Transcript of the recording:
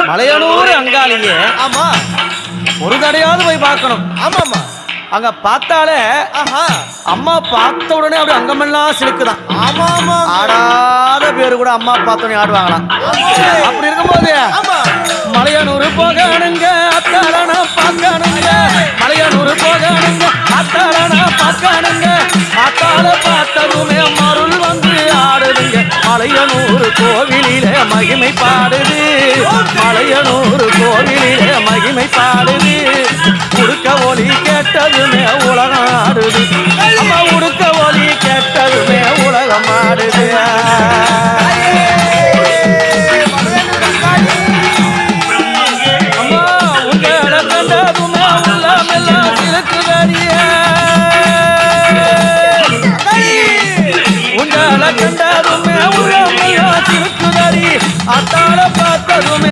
மலையனூர் அங்காளியே ஆமா ஒரு தடையாவது போய் பார்க்கணும். ஆமாமா அங்க பார்த்தாலே அம்மா பார்த்த உடனே அப்படி அங்கமெல்லாம் சிலுக்குதான். ஆமா ஆமா ஆடாத பேரு கூட அம்மா பார்த்தோன்னே ஆடுவாங்களாம். அப்படி இருக்கும்போது மலையனூர் போகணுங்க அத்தாளனா பார்க்கணுங்க, மலையனூர் போகணுங்க அத்தாளனா பார்க்கணுங்க, அத்தாள பார்த்ததுமே மருள் வந்து ஆடுதுங்க. மலையனூர் கோவிலிலே மகிமை பாடுது, மலையனூர் கோவிலிலே மகிமை பாடுது. குடுக்க ஒலி கேட்டதுமே உலக